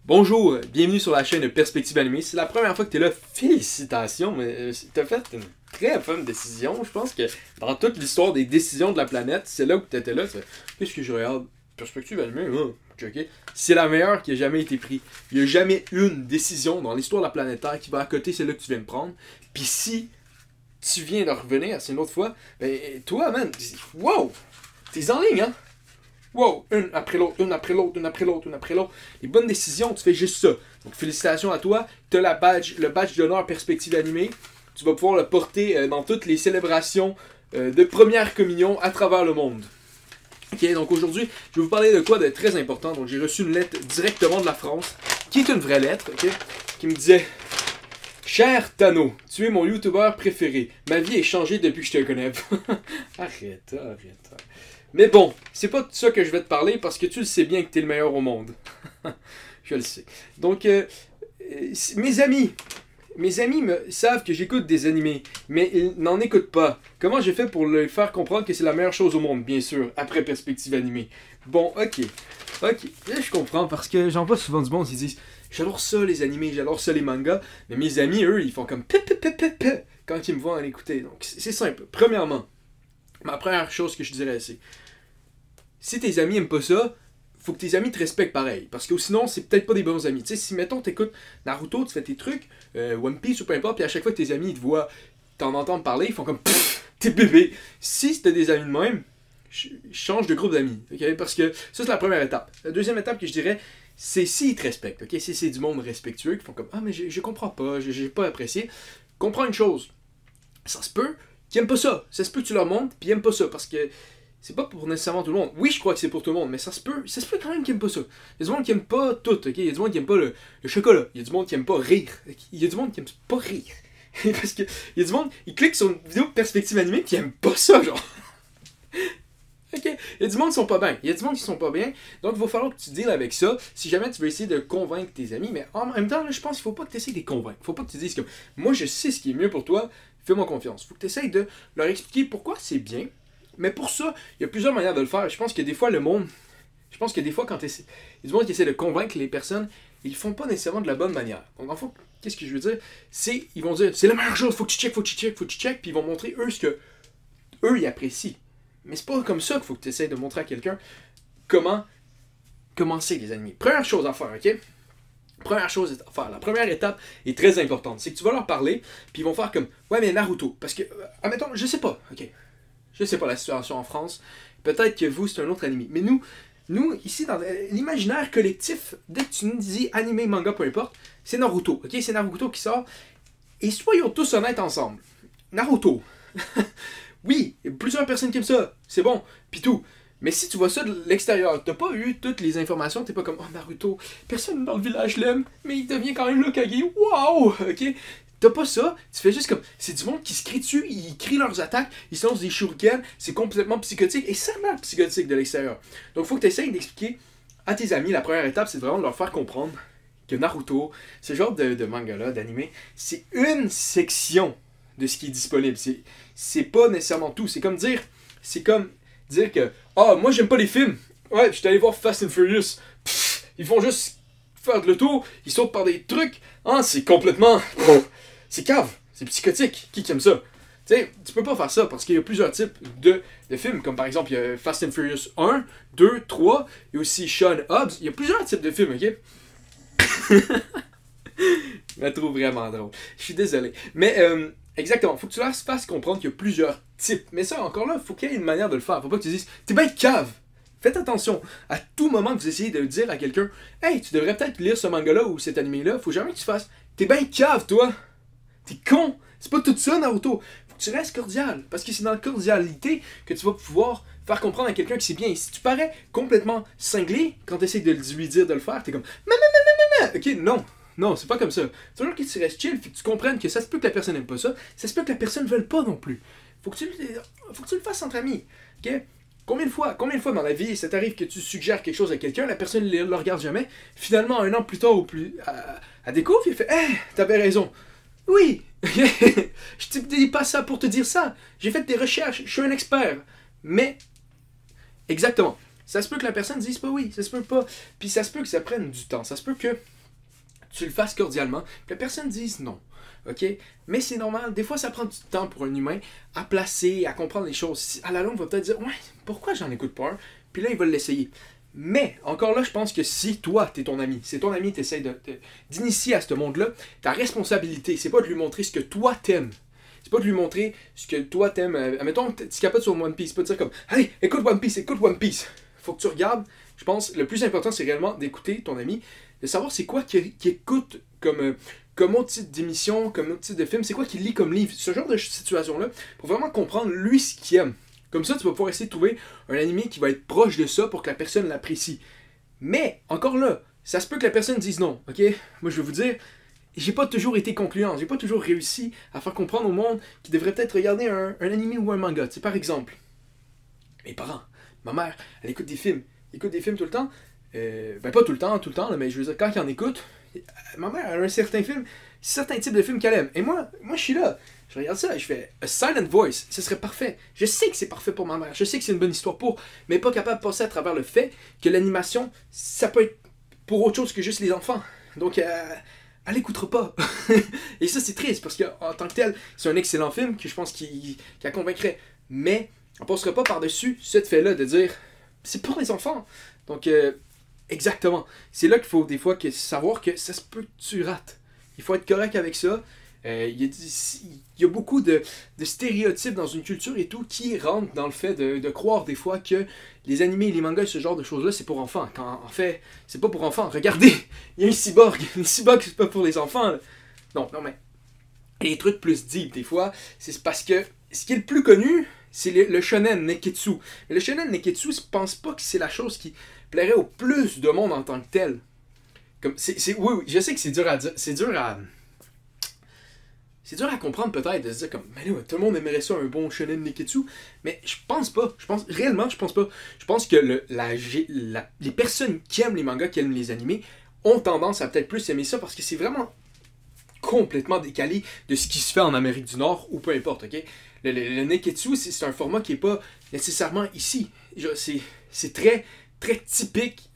Bonjour, bienvenue sur la chaîne Perspective Animée. C'est la première fois que tu es là, félicitations, mais tu as fait une très bonne décision. Je pense que dans toute l'histoire des décisions de la planète, c'est là où tu étais là. Qu'est-ce que je regarde? Perspective Animée, checké. C'est la meilleure qui a jamais été prise. Il n'y a jamais une décision dans l'histoire de la planète Terre qui va à côté celle-là que tu viens de prendre. Puis si tu viens de revenir, c'est une autre fois, ben toi, man, wow! T'es en ligne, hein? Wow, une après l'autre, une après l'autre, une après l'autre, une après l'autre. Les bonnes décisions, tu fais juste ça. Donc félicitations à toi. Tu as le badge d'honneur Perspective Animée. Tu vas pouvoir le porter dans toutes les célébrations de première communion à travers le monde. Ok, donc aujourd'hui, je vais vous parler de quoi de très important. Donc j'ai reçu une lettre directement de la France, qui est une vraie lettre, ok, qui me disait: Cher Tano, tu es mon youtubeur préféré. Ma vie est changée depuis que je te connais. Arrête. Mais bon, c'est pas de ça que je vais te parler parce que tu le sais bien que t'es le meilleur au monde. Je le sais. Donc, mes amis savent que j'écoute des animés, mais ils n'en écoutent pas. Comment j'ai fait pour leur faire comprendre que c'est la meilleure chose au monde, bien sûr, après Perspective Animée? Bon, ok. Là, je comprends parce que j'en vois souvent du monde qui disent: j'adore ça les animés, j'adore ça les mangas, mais mes amis, eux, ils font comme quand ils me voient en écouter. Donc, c'est simple. Premièrement, ma première chose que je dirais, c'est: si tes amis aiment pas ça, faut que tes amis te respectent pareil. Parce que sinon, c'est peut-être pas des bons amis. Tu sais, si mettons, t'écoutes Naruto, tu fais tes trucs, One Piece ou peu importe, puis à chaque fois que tes amis ils te voient, t'en entendent parler, ils font comme t'es bébé. Si t'as des amis de même, change de groupe d'amis. Okay? Parce que ça, c'est la première étape. La deuxième étape que je dirais, c'est s'ils te respectent. Okay? Si c'est du monde respectueux qui font comme: ah, mais je comprends pas, j'ai pas apprécié. Comprends une chose, ça se peut qu'ils aiment pas ça. Ça se peut que tu leur montres, puis ils aiment pas ça. Parce que c'est pas pour nécessairement tout le monde. Oui, je crois que c'est pour tout le monde, mais ça se peut quand même qu'ils aiment pas ça. Il y a du monde qui aime pas tout, ok? Il y a du monde qui aime pas le chocolat. Il y a du monde qui aime pas rire. Il y a du monde qui aime pas rire. Parce que il y a du monde, il clique sur une vidéo de Perspective Animée qui aime pas ça, genre. Ok? Il y a du monde qui sont pas bien. Il y a du monde qui sont pas bien. Donc, il va falloir que tu deals avec ça si jamais tu veux essayer de convaincre tes amis. Mais en même temps, là, je pense qu'il faut pas que tu essayes de les convaincre. Faut pas que tu dises que moi, je sais ce qui est mieux pour toi. Fais-moi confiance. Faut que tu essayes de leur expliquer pourquoi c'est bien. Mais pour ça, il y a plusieurs manières de le faire. Je pense que des fois, quand il y a du monde qui essaie de convaincre les personnes, ils le font pas nécessairement de la bonne manière. Donc, en fait, qu'est-ce que je veux dire? C'est, ils vont dire: c'est la meilleure chose, faut que tu check, puis ils vont montrer eux ce que eux ils apprécient. Mais c'est pas comme ça qu'il faut que tu essaies de montrer à quelqu'un comment c'est les animés. Première chose à faire, ok? Première chose à faire, la première étape est très importante. C'est que tu vas leur parler, puis ils vont faire comme: ouais, mais Naruto. Parce que, admettons, je sais pas, ok? Je sais pas la situation en France. Peut-être que vous, c'est un autre animé. Mais nous ici, dans l'imaginaire collectif, dès que tu nous dis animé, manga, peu importe, c'est Naruto. Ok? C'est Naruto qui sort. Et soyons tous honnêtes ensemble. Naruto. Oui, il y a plusieurs personnes qui aiment ça. C'est bon. Pis tout. Mais si tu vois ça de l'extérieur, t'as pas eu toutes les informations, t'es pas comme: oh, Naruto, personne dans le village l'aime, mais il devient quand même l'Hokage. Waouh! Ok? T'as pas ça, tu fais juste comme: c'est du monde qui se crie dessus, ils crient leurs attaques, ils se lancent des shurikens, c'est complètement psychotique, et ça a l'air psychotique de l'extérieur. Donc faut que tu essayes d'expliquer à tes amis. La première étape, c'est vraiment de leur faire comprendre que Naruto, ce genre de manga-là, d'anime, c'est une section de ce qui est disponible. C'est pas nécessairement tout. C'est comme dire que: ah, moi j'aime pas les films, ouais, je suis allé voir Fast and Furious. Pff, ils font juste faire de l'auto, ils sautent par des trucs, hein, c'est complètement... C'est cave, c'est psychotique. Qui aime ça? Tu sais, tu peux pas faire ça parce qu'il y a plusieurs types de films. Comme par exemple, il y a Fast and Furious 1, 2, 3. Il y a aussi Sean Hobbs. Il y a plusieurs types de films, ok? Je me trouve vraiment drôle. Je suis désolé. Mais, exactement, faut que tu leur fasses comprendre qu'il y a plusieurs types. Mais ça, encore là, faut qu'il y ait une manière de le faire. Faut pas que tu dises: t'es bien cave. Faites attention. À tout moment que vous essayez de dire à quelqu'un: hey, tu devrais peut-être lire ce manga-là ou cet anime-là, faut jamais que tu fasses: t'es bien cave, toi. T'es con! C'est pas tout ça, Naruto! Faut que tu restes cordial, parce que c'est dans la cordialité que tu vas pouvoir faire comprendre à quelqu'un que c'est bien. Et si tu parais complètement cinglé quand tu essaies de lui dire de le faire, t'es comme: ok, non, c'est pas comme ça. C'est toujours que tu restes chill, puis que tu comprennes que ça se peut que la personne n'aime pas ça, ça se peut que la personne ne veuille pas non plus. Faut que tu le fasses entre amis, ok? Combien de fois dans la vie ça t'arrive que tu suggères quelque chose à quelqu'un, la personne ne le regarde jamais, finalement, un an plus tard ou plus, elle découvre, il fait: hey, t'avais raison. Oui, je te dis pas ça pour te dire ça. J'ai fait des recherches, je suis un expert. Mais, exactement, ça se peut que la personne dise pas oui, ça se peut pas. Puis ça se peut que ça prenne du temps. Ça se peut que tu le fasses cordialement, que la personne dise non. OK? Mais c'est normal, des fois ça prend du temps pour un humain à placer, à comprendre les choses. À la longue, il va peut-être dire ouais, pourquoi j'en écoute pas un? Puis là, il va l'essayer. Mais, encore là, je pense que si toi, t'es ton ami, c'est ton ami, t'essayes d'initier à ce monde-là, ta responsabilité, c'est pas de lui montrer ce que toi t'aimes. C'est pas de lui montrer ce que toi t'aimes. Admettons que tu capotes sur One Piece, pas de dire comme allez, écoute One Piece, écoute One Piece. Faut que tu regardes. Je pense le plus important, c'est réellement d'écouter ton ami, de savoir c'est quoi qu'il écoute comme autre type d'émission, comme autre type de film, c'est quoi qu'il lit comme livre. Ce genre de situation-là, pour vraiment comprendre lui ce qu'il aime. Comme ça, tu vas pouvoir essayer de trouver un animé qui va être proche de ça pour que la personne l'apprécie. Mais, encore là, ça se peut que la personne dise non, ok? Moi, je vais vous dire, j'ai pas toujours été concluant, j'ai pas toujours réussi à faire comprendre au monde qu'il devrait peut-être regarder un animé ou un manga. Tu sais, par exemple, mes parents, ma mère, elle écoute des films. Elle écoute des films tout le temps. Ben, pas tout le temps, là, mais je veux dire, quand elle en écoute, ma mère, elle a un certain type de film qu'elle aime. Et moi, je suis là. Je regarde ça et je fais A Silent Voice, ce serait parfait. Je sais que c'est parfait pour ma mère, je sais que c'est une bonne histoire pour, mais pas capable de passer à travers le fait que l'animation, ça peut être pour autre chose que juste les enfants. Donc, elle l'écoutera pas. Et ça, c'est triste parce qu'en tant que tel, c'est un excellent film que je pense qu'il la convaincrait. Mais on passera pas par-dessus ce fait-là de dire c'est pour les enfants. Donc, exactement. C'est là qu'il faut des fois savoir que ça se peut que tu rates. Il faut être correct avec ça. Il y a beaucoup de stéréotypes dans une culture et tout qui rentrent dans le fait de croire des fois que les animés et les mangas et ce genre de choses-là, c'est pour enfants. Quand en fait, c'est pas pour enfants. Regardez, il y a un cyborg. Un cyborg, c'est pas pour les enfants. Là. Non, mais les trucs plus deep, des fois, c'est parce que ce qui est le plus connu, c'est le shonen neketsu. Mais le shonen neketsu, je pense pas que c'est la chose qui plairait au plus de monde en tant que tel. Comme, oui, je sais que c'est dur à dire. C'est dur à comprendre peut-être de se dire comme mais là, tout le monde aimerait ça un bon shonen neketsu, mais je pense pas. Je pense pas. Je pense que les personnes qui aiment les mangas, qui aiment les animés, ont tendance à peut-être plus aimer ça parce que c'est vraiment complètement décalé de ce qui se fait en Amérique du Nord ou peu importe, ok? Le neketsu, c'est un format qui est pas nécessairement ici. C'est très, très typique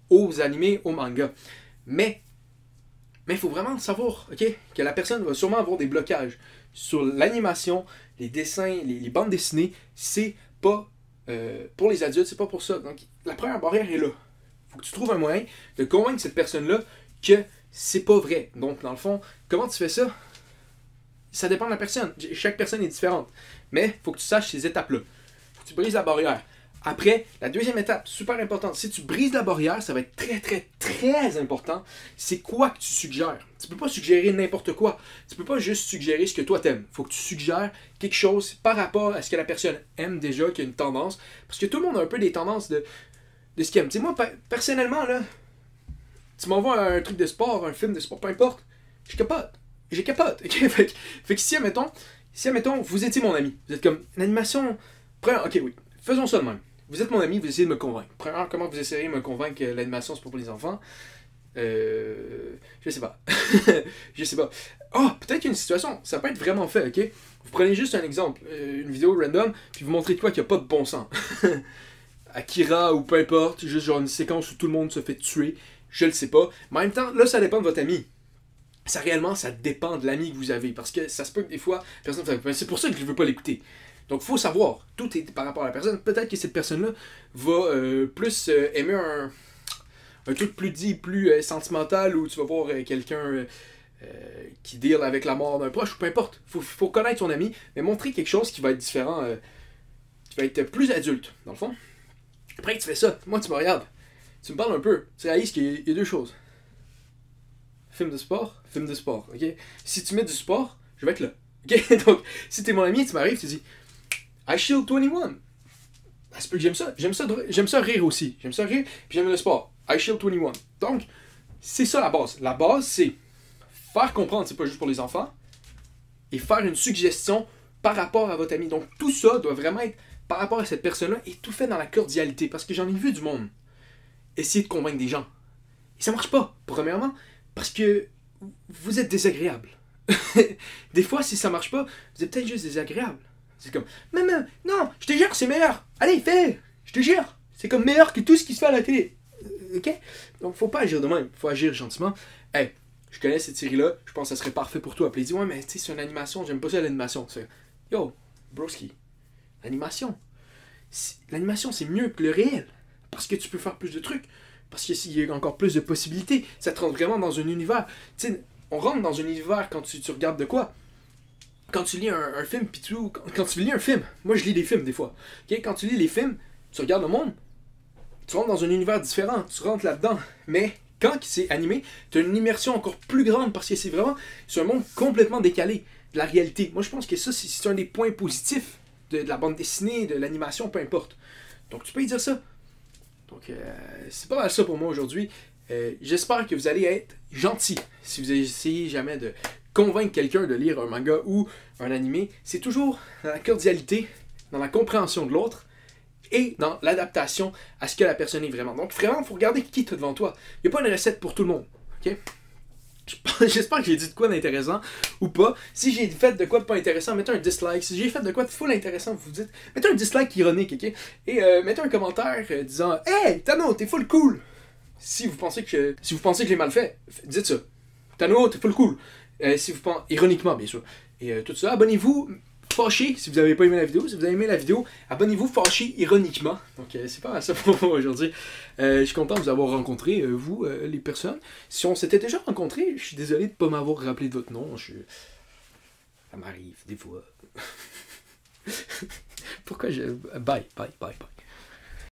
aux animés, aux mangas. Mais il faut vraiment savoir, ok, que la personne va sûrement avoir des blocages sur l'animation, les dessins, les bandes dessinées. C'est pas pour les adultes, c'est pas pour ça. Donc, la première barrière est là. Faut que tu trouves un moyen de convaincre cette personne-là que c'est pas vrai. Donc, dans le fond, comment tu fais ça? Ça dépend de la personne. Chaque personne est différente. Mais faut que tu saches ces étapes-là. Faut que tu brises la barrière. Après, la deuxième étape, super importante, si tu brises la barrière, ça va être très, très, très important. C'est quoi que tu suggères? Tu peux pas suggérer n'importe quoi. Tu peux pas juste suggérer ce que toi t'aimes. Faut que tu suggères quelque chose par rapport à ce que la personne aime déjà, qu'il y a une tendance. Parce que tout le monde a un peu des tendances de ce qu'il aime. Tu sais, moi, personnellement, là, tu m'envoies un truc de sport, un film de sport, peu importe, je capote. J'ai capote. Okay? Fait que si, admettons, vous étiez mon ami, vous êtes comme, l'animation, ok, oui, faisons ça de même. Vous êtes mon ami, vous essayez de me convaincre. Premièrement, comment vous essayez de me convaincre que l'animation c'est pas pour les enfants? Je sais pas. Je sais pas. Oh, peut-être qu'une situation, ça peut être vraiment fait, ok? Vous prenez juste un exemple, une vidéo random, puis vous montrez de quoi qu'il n'y a pas de bon sens. Akira ou peu importe, juste genre une séquence où tout le monde se fait tuer, je le sais pas. Mais en même temps, là, ça dépend de votre ami. Ça dépend de l'ami que vous avez. Parce que ça se peut que des fois, personne fait, c'est pour ça que je veux pas l'écouter. Donc, il faut savoir, tout est par rapport à la personne. Peut-être que cette personne-là va plus aimer un truc plus dit, plus sentimental, où tu vas voir quelqu'un qui deal avec la mort d'un proche, ou peu importe. Faut connaître son ami, mais montrer quelque chose qui va être différent, qui va être plus adulte, dans le fond. Après que tu fais ça, moi, tu me regardes, tu me parles un peu. Tu réalises qu'il y a deux choses. Film de sport, ok? Si tu mets du sport, je vais être là. Ok? Donc, si t'es mon ami, tu m'arrives, tu dis I Shield 21. Ça se peut que j'aime ça. J'aime ça rire aussi. J'aime ça rire, puis j'aime le sport. I Shield 21. Donc, c'est ça la base. La base, c'est faire comprendre, c'est pas juste pour les enfants, et faire une suggestion par rapport à votre ami. Donc, tout ça doit vraiment être par rapport à cette personne-là, et tout fait dans la cordialité, parce que j'en ai vu du monde essayer de convaincre des gens. Et ça marche pas, premièrement, parce que vous êtes désagréable. Des fois, si ça marche pas, vous êtes peut-être juste désagréable. C'est comme, mais non, je te jure, c'est meilleur. Allez, fais, je te jure. C'est comme meilleur que tout ce qui se fait à la télé. ok? Donc faut pas agir de même, faut agir gentiment. Hey, je connais cette série-là, je pense que ça serait parfait pour toi. Puis il dit, ouais, mais tu sais, c'est une animation, j'aime pas ça l'animation. Yo, broski, l'animation. L'animation, c'est mieux que le réel. Parce que tu peux faire plus de trucs. Parce qu'il y a encore plus de possibilités. Ça te rentre vraiment dans un univers. Tu sais, on rentre dans un univers quand tu regardes de quoi? Quand tu lis un film, puis quand tu lis un film, moi je lis des films des fois. Okay? Quand tu lis les films, tu regardes le monde, tu rentres dans un univers différent, tu rentres là-dedans. Mais quand c'est animé, tu as une immersion encore plus grande parce que c'est un monde complètement décalé de la réalité. Moi je pense que ça, c'est un des points positifs de la bande dessinée, de l'animation, peu importe. Donc tu peux y dire ça. Donc c'est pas mal ça pour moi aujourd'hui. J'espère que vous allez être gentils si vous essayez jamais de convaincre quelqu'un de lire un manga ou un animé. C'est toujours dans la cordialité, dans la compréhension de l'autre et dans l'adaptation à ce que la personne est vraiment. Donc vraiment, il faut regarder qui est devant toi. Il n'y a pas une recette pour tout le monde. Okay? J'espère que j'ai dit de quoi d'intéressant ou pas. Si j'ai fait de quoi de pas intéressant, mettez un dislike. Si j'ai fait de quoi de full intéressant, vous dites, mettez un dislike ironique, ok? Et mettez un commentaire disant, hey, Tano, t'es full cool. Si vous pensez que j'ai mal fait, dites ça. Tano, t'es full cool. Si vous pensez, ironiquement, bien sûr. Et tout ça, abonnez-vous. Fâché si vous n'avez pas aimé la vidéo. Si vous avez aimé la vidéo, abonnez-vous fâché ironiquement. Donc c'est pas mal ça pour moi aujourd'hui. Je suis content de vous avoir rencontré, vous, les personnes. Si on s'était déjà rencontrés, je suis désolé de ne pas m'avoir rappelé de votre nom. Ça m'arrive des fois. Pourquoi je... Bye, bye, bye, bye.